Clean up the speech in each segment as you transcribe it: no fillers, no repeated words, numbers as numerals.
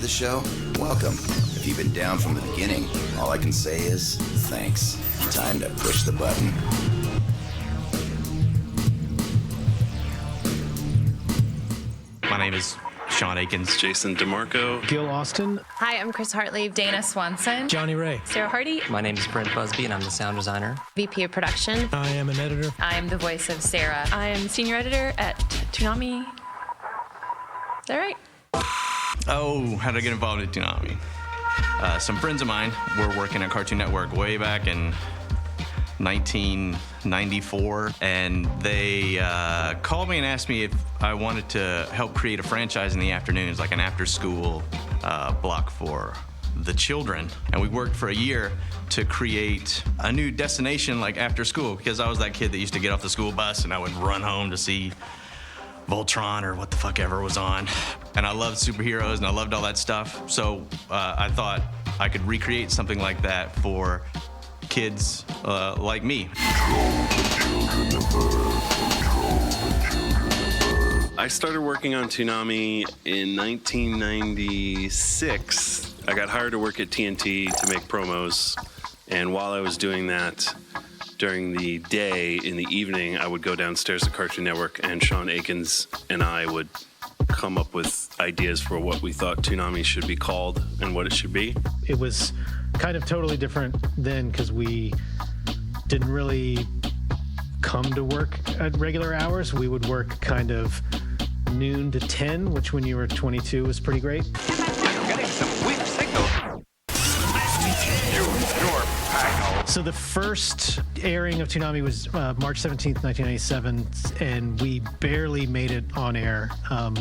the show? Welcome. If you've been down from the beginning, all I can say is thanks. Time to push the button. My name is Sean Akins. Jason DeMarco. Gil Austin. Hi, I'm Chris Hartley, Dana Swanson. Johnny Ray. Sarah Hardy. My name is Brent Busby, and I'm the sound designer. VP of Production. I am an editor. I'm the voice of Sarah. I am senior editor at Toonami. Is that right? Oh, how did I get involved in Toonami? Some friends of mine were working at Cartoon Network way back in 1994, and they called me and asked me if I wanted to help create a franchise in the afternoons, like an after-school block for the children. And we worked for a year to create a new destination, like after school, because I was that kid that used to get off the school bus and I would run home to see Voltron or what the fuck ever was on. And I loved superheroes and I loved all that stuff. So I thought I could recreate something like that for kids like me. I started working on Toonami in 1996. I got hired to work at TNT to make promos. And while I was doing that, during the day, in the evening, I would go downstairs to Cartoon Network, and Sean Akins and I would come up with ideas for what we thought Toonami should be called and what it should be. It was kind of totally different then because we didn't really come to work at regular hours. We would work kind of noon to 10, which when you were 22 was pretty great. I'm getting some weak signal. So the first airing of Toonami was March 17th, 1997, and we barely made it on air.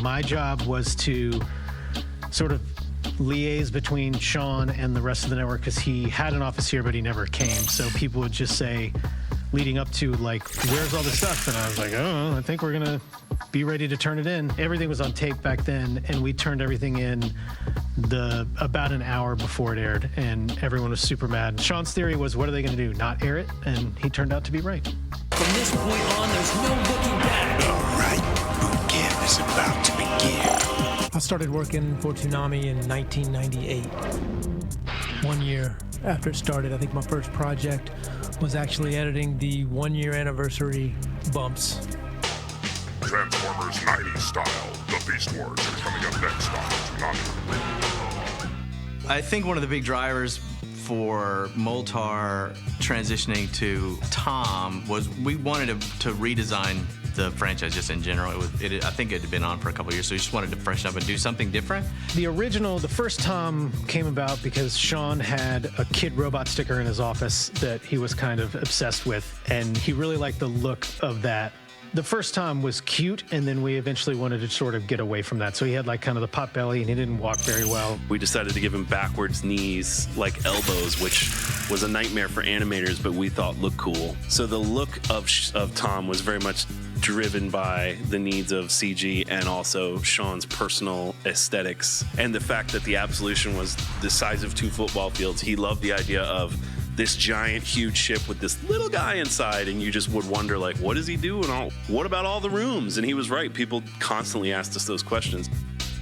My job was to sort of liaise between Sean and the rest of the network because he had an office here, but he never came. So people would just say, leading up to, like, where's all the stuff? And I was like, oh, I think we're going to be ready to turn it in. Everything was on tape back then, and we turned everything in about an hour before it aired, and everyone was super mad. Sean's theory was, what are they going to do, not air it? And he turned out to be right. From this point on, there's no looking back. All right, boot camp is about to begin. I started working for Toonami in 1998. 1 year after it started, I think my first project was actually editing the 1 year anniversary bumps. Transformers 90s style, the Beast Wars are coming up next on Toonami. I think one of the big drivers for Moltar transitioning to Tom was we wanted to redesign the franchise just in general. I think it had been on for a couple of years, so we just wanted to freshen up and do something different. The first Tom came about because Sean had a Kid Robot sticker in his office that he was kind of obsessed with, and he really liked the look of that. The first Tom was cute, and then we eventually wanted to sort of get away from that. So he had like kind of the pot belly, and he didn't walk very well. We decided to give him backwards knees like elbows, which was a nightmare for animators, but we thought looked cool. So the look of Tom was very much driven by the needs of CG and also Sean's personal aesthetics. And the fact that the Absolution was the size of 2 football fields, he loved the idea of this giant, huge ship with this little guy inside, and you just would wonder, like, what does he do? And what about all the rooms? And he was right. People constantly asked us those questions.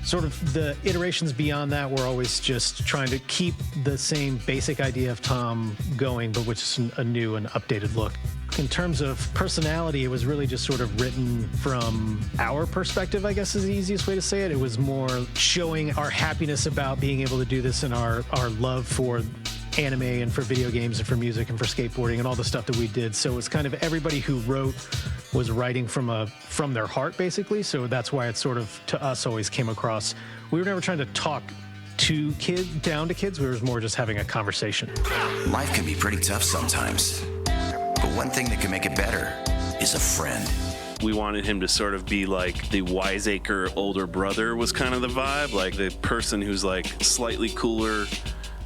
Sort of the iterations beyond that were always just trying to keep the same basic idea of Tom going, but with just a new and updated look. In terms of personality, it was really just sort of written from our perspective, I guess is the easiest way to say it. It was more showing our happiness about being able to do this and our love for anime and for video games and for music and for skateboarding and all the stuff that we did. So it's kind of everybody who wrote was writing from their heart, basically. So that's why it sort of, to us, always came across. We were never trying to talk down to kids. We were more just having a conversation. Life can be pretty tough sometimes, but one thing that can make it better is a friend. We wanted him to sort of be like the wiseacre older brother was kind of the vibe, like the person who's like slightly cooler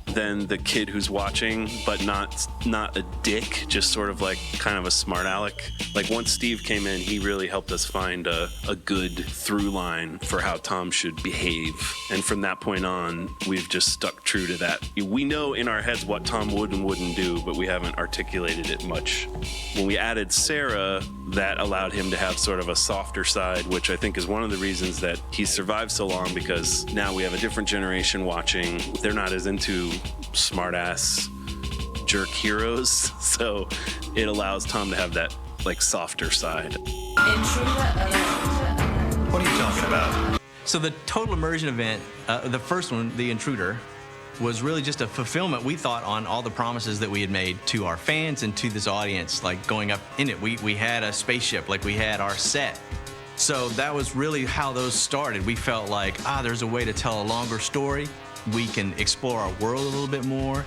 than the kid who's watching, but not a dick, just sort of like kind of a smart aleck. Like once Steve came in, he really helped us find a good through line for how Tom should behave. And from that point on, we've just stuck true to that. We know in our heads what Tom would and wouldn't do, but we haven't articulated it much. When we added Sarah, that allowed him to have sort of a softer side, which I think is one of the reasons that he survived so long, because now we have a different generation watching. They're not as into smart-ass jerk heroes, so it allows Tom to have that like softer side. What are you talking about? So the Total Immersion event, the first one, The Intruder, was really just a fulfillment, we thought, on all the promises that we had made to our fans and to this audience, like going up in it. We had a spaceship, like we had our set. So that was really how those started. We felt like, there's a way to tell a longer story. We can explore our world a little bit more.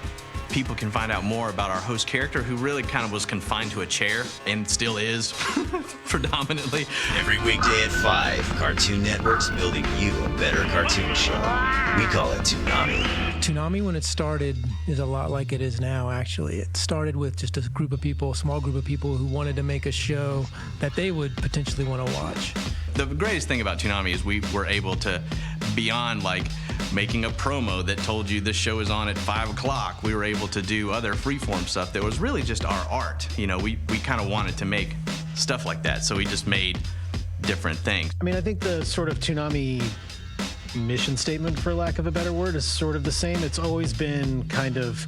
People can find out more about our host character, who really kind of was confined to a chair and still is predominantly. Every weekday at 5, Cartoon Network's building you a better cartoon show. We call it Toonami. Toonami, when it started, is a lot like it is now, actually. It started with just a group of people, a small group of people who wanted to make a show that they would potentially want to watch. The greatest thing about Toonami is we were able to, beyond like making a promo that told you this show is on at 5 o'clock, we were able to do other freeform stuff that was really just our art. You know, we kind of wanted to make stuff like that, so we just made different things. I mean, I think the sort of Toonami mission statement, for lack of a better word, is sort of the same. It's always been kind of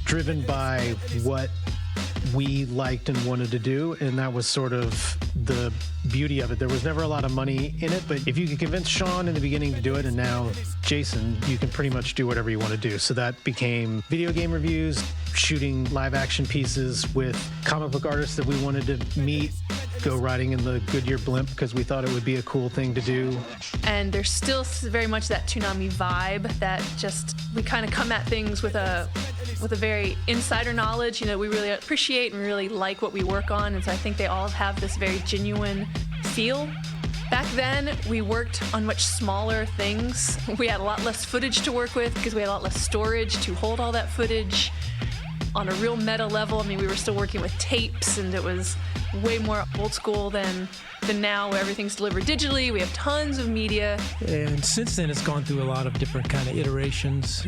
driven by what we liked and wanted to do, and that was sort of the beauty of it. There was never a lot of money in it, but if you could convince Sean in the beginning to do it, and now Jason, you can pretty much do whatever you want to do. So that became video game reviews, shooting live action pieces with comic book artists that we wanted to meet, go riding in the Goodyear blimp because we thought it would be a cool thing to do. And there's still very much that Toonami vibe that just, we kind of come at things with a very insider knowledge, you know, we really appreciate and really like what we work on, and so I think they all have this very genuine feel. Back then, we worked on much smaller things. We had a lot less footage to work with because we had a lot less storage to hold all that footage. On a real meta level, I mean, we were still working with tapes, and it was way more old school than now, where everything's delivered digitally. We have tons of media. And since then, it's gone through a lot of different kind of iterations.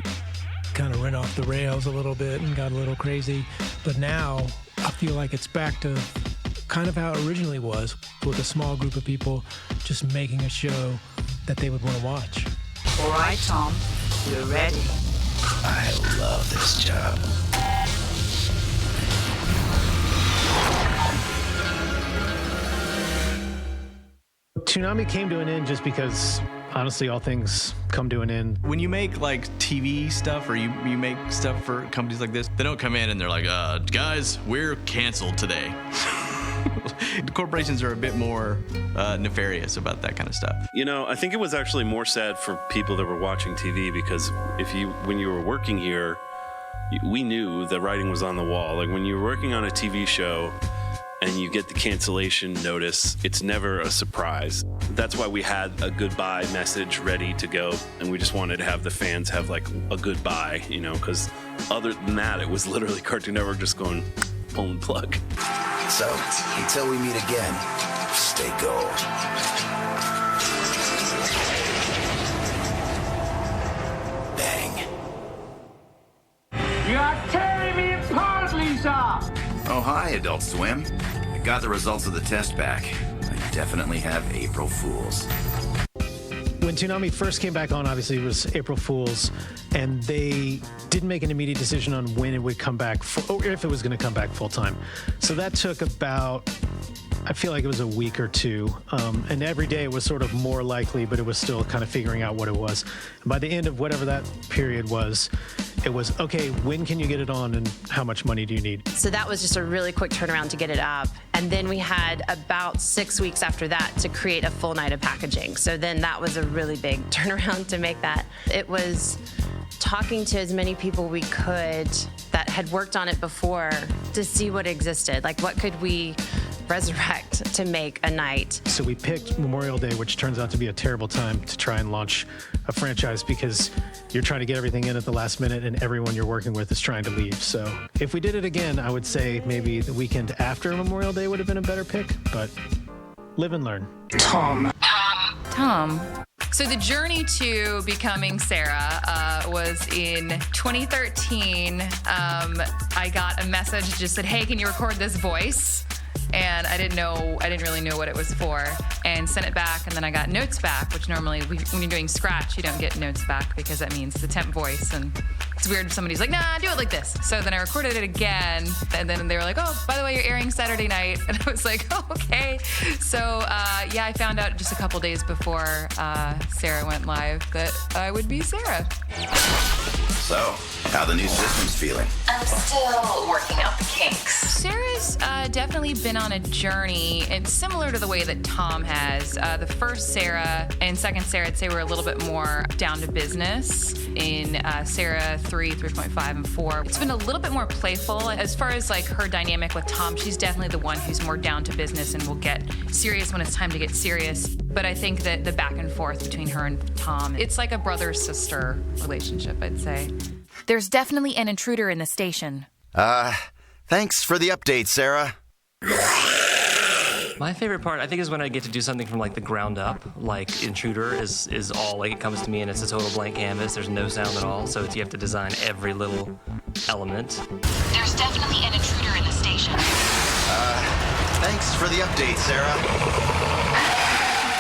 Kind of ran off the rails a little bit and got a little crazy. But now, I feel like it's back to kind of how it originally was, with a small group of people just making a show that they would want to watch. All right, Tom, you're ready. I love this job. Toonami came to an end just because, honestly, all things come to an end. When you make like TV stuff, or you make stuff for companies like this, they don't come in and they're like, guys, we're canceled today. The corporations are a bit more nefarious about that kind of stuff. You know, I think it was actually more sad for people that were watching TV, because when you were working here, we knew the writing was on the wall. Like when you were working on a TV show and you get the cancellation notice, it's never a surprise. That's why we had a goodbye message ready to go, and we just wanted to have the fans have like a goodbye, you know, because other than that, it was literally Cartoon Network just going phone plug. So, until we meet again, stay gold. Bang. You are tearing me apart, Lisa! Oh, hi, Adult Swim. I got the results of the test back. I definitely have April Fools. When Toonami first came back on, obviously it was April Fool's, and they didn't make an immediate decision on when it would come back, or if it was going to come back full time. So that took about, I feel like it was a week or two, and every day it was sort of more likely, but it was still kind of figuring out what it was. And by the end of whatever that period was, it was, okay, when can you get it on and how much money do you need? So that was just a really quick turnaround to get it up. And then we had about 6 weeks after that to create a full night of packaging. So then that was a really big turnaround to make that. It was talking to as many people we could that had worked on it before to see what existed. Like, what could we resurrect to make a night? So we picked Memorial Day, which turns out to be a terrible time to try and launch a franchise because you're trying to get everything in at the last minute and everyone you're working with is trying to leave. So if we did it again, I would say maybe the weekend after Memorial Day would have been a better pick, but live and learn. Tom. So the journey to becoming Sarah was in 2013. I got a message that just said, hey, can you record this voice? And I didn't really know what it was for, and sent it back, and then I got notes back, which normally when you're doing scratch, you don't get notes back because that means the temp voice, and it's weird if somebody's like, nah, do it like this. So then I recorded it again, and then they were like, oh, by the way, you're airing Saturday night. And I was like, oh, okay. So yeah, I found out just a couple days before Sarah went live that I would be Sarah. So, how the new system's feeling? I'm still working out the kinks. Sarah's definitely been on a journey. It's similar to the way that Tom has. The first Sarah and second Sarah, I'd say, were a little bit more down to business. In Sarah 3, 3.5, and 4, it's been a little bit more playful. As far as like her dynamic with Tom, she's definitely the one who's more down to business and will get serious when it's time to get serious. But I think that the back and forth between her and Tom, it's like a brother-sister relationship, I'd say. There's definitely an intruder in the station. Thanks for the update, Sarah. My favorite part, I think, is when I get to do something from like the ground up. Like Intruder is all like it comes to me and it's a total blank canvas. There's no sound at all, so you have to design every little element. There's definitely an intruder in the station. Thanks for the update, Sarah.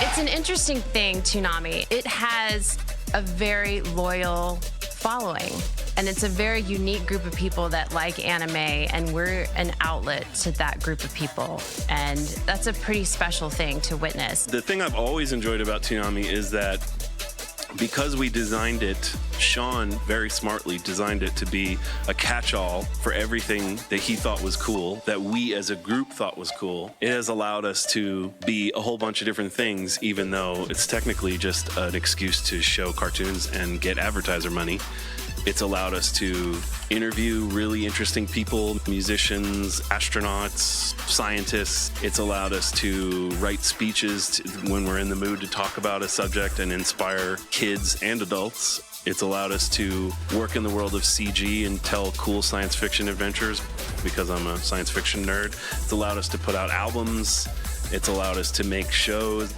It's an interesting thing, Toonami. It has a very loyal following. And it's a very unique group of people that like anime, and we're an outlet to that group of people. And that's a pretty special thing to witness. The thing I've always enjoyed about Toonami is that because we designed it, Sean very smartly designed it to be a catch-all for everything that he thought was cool, that we as a group thought was cool. It has allowed us to be a whole bunch of different things, even though it's technically just an excuse to show cartoons and get advertiser money. It's allowed us to interview really interesting people, musicians, astronauts, scientists. It's allowed us to write speeches when we're in the mood to talk about a subject and inspire kids and adults. It's allowed us to work in the world of CG and tell cool science fiction adventures because I'm a science fiction nerd. It's allowed us to put out albums. It's allowed us to make shows.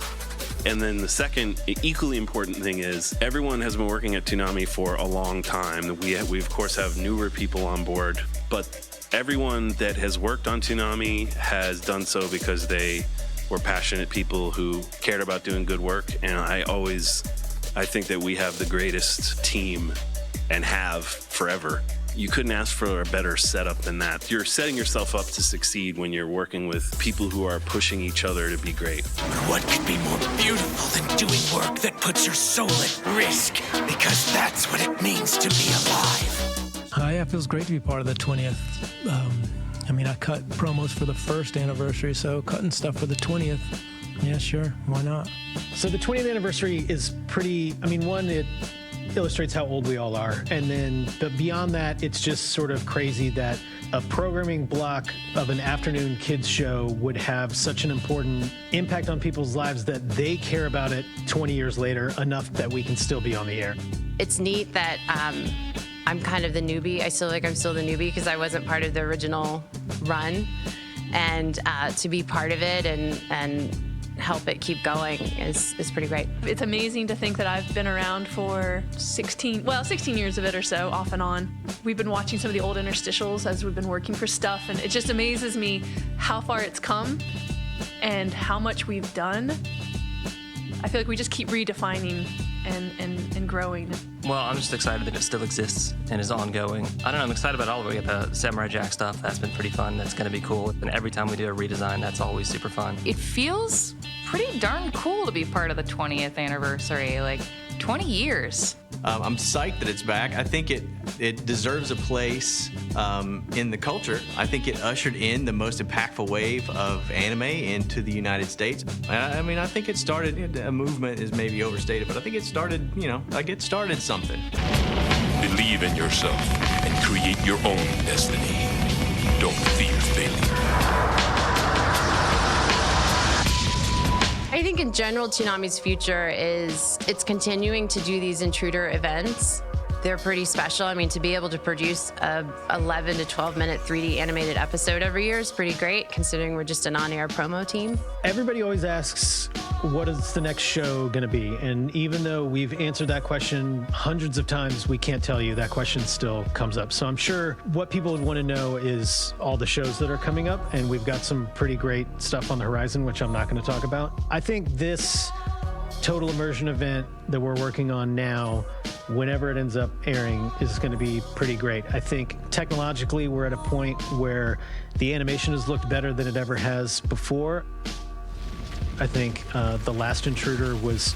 And then the second equally important thing is everyone has been working at Toonami for a long time. We of course have newer people on board, but everyone that has worked on Toonami has done so because they were passionate people who cared about doing good work. And I think that we have the greatest team and have forever. You couldn't ask for a better setup than that. You're setting yourself up to succeed when you're working with people who are pushing each other to be great. What could be more beautiful than doing work that puts your soul at risk? Because that's what it means to be alive. Yeah, it feels great to be part of the 20th. I cut promos for the first anniversary, so cutting stuff for the 20th. Yeah, sure. Why not? So the 20th anniversary is pretty, it illustrates how old we all are. And then, but beyond that, it's just sort of crazy that a programming block of an afternoon kids show would have such an important impact on people's lives that they care about it 20 years later enough that we can still be on the air. It's neat that I'm kind of the newbie. I feel like I'm still the newbie because I wasn't part of the original run. And to be part of it and help it keep going is pretty great. It's amazing to think that I've been around for 16 years of it or so, off and on. We've been watching some of the old interstitials as we've been working for stuff, and it just amazes me how far it's come and how much we've done. I feel like we just keep redefining and growing. Well, I'm just excited that it still exists and is ongoing. I don't know, I'm excited about all of it. We got the Samurai Jack stuff. That's been pretty fun. That's going to be cool. And every time we do a redesign, that's always super fun. It feels pretty darn cool to be part of the 20th anniversary. Like, 20 years. I'm psyched that it's back. I think it deserves a place in the culture. I think it ushered in the most impactful wave of anime into the United States. I think it started, a movement is maybe overstated, but I think it started, it started something. Believe in yourself and create your own destiny. Don't fear failure. I I think in general, Toonami's future is it's continuing to do these intruder events. They're pretty special. I mean, to be able to produce a 11 to 12 minute 3D animated episode every year is pretty great, considering we're just an on-air promo team. Everybody always asks, what is the next show going to be? And even though we've answered that question hundreds of times, we can't tell you. That question still comes up. So I'm sure what people would want to know is all the shows that are coming up, and we've got some pretty great stuff on the horizon, which I'm not going to talk about. I think this total immersion event that we're working on now, whenever it ends up airing, is going to be pretty great. I think technologically we're at a point where the animation has looked better than it ever has before. I think the last intruder was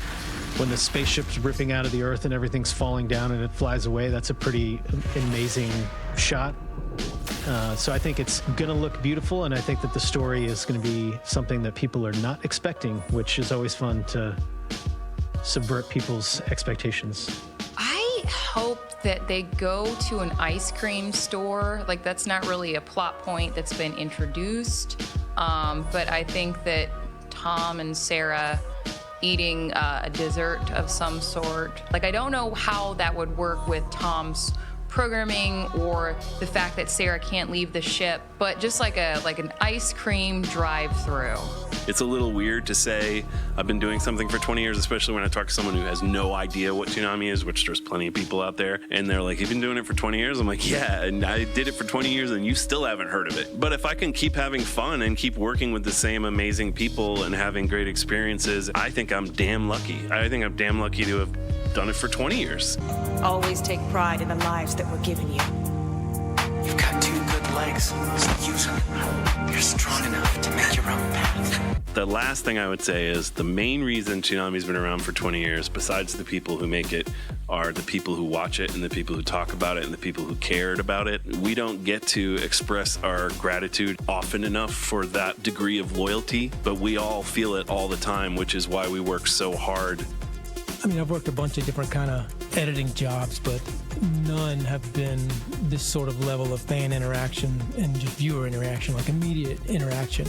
when the spaceship's ripping out of the earth and everything's falling down and it flies away. That's a pretty amazing shot. So I think it's going to look beautiful, and I think that the story is going to be something that people are not expecting, which is always fun to subvert people's expectations. I hope that they go to an ice cream store. Like, that's not really a plot point that's been introduced, but I think that Tom and Sarah eating a dessert of some sort. Like, I don't know how that would work with Tom's programming or the fact that Sarah can't leave the ship, but just like an ice cream drive-through. It's a little weird to say I've been doing something for 20 years, especially when I talk to someone who has no idea what Toonami is, which there's plenty of people out there, and they're like, you've been doing it for 20 years? I'm like, yeah, and I did it for 20 years and you still haven't heard of it. But if I can keep having fun and keep working with the same amazing people and having great experiences, I think I'm damn lucky. I think I'm damn lucky to have done it for 20 years. Always take pride in the lives that we're giving you. You've got 2 good legs, so use them. You're strong enough to make your own path. The last thing I would say is the main reason Toonami's been around for 20 years, besides the people who make it, are the people who watch it and the people who talk about it and the people who cared about it. We don't get to express our gratitude often enough for that degree of loyalty, but we all feel it all the time, which is why we work so hard. I mean, I've worked a bunch of different kind of editing jobs, but none have been this sort of level of fan interaction and just viewer interaction, like immediate interaction,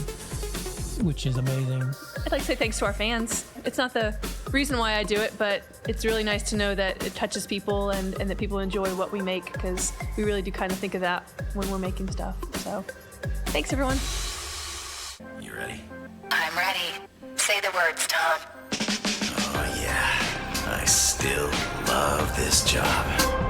which is amazing. I'd like to say thanks to our fans. It's not the reason why I do it, but it's really nice to know that it touches people and that people enjoy what we make, because we really do kind of think of that when we're making stuff. So thanks, everyone. You ready? I'm ready. Say the words, Tom. Oh, yeah. I still love this job.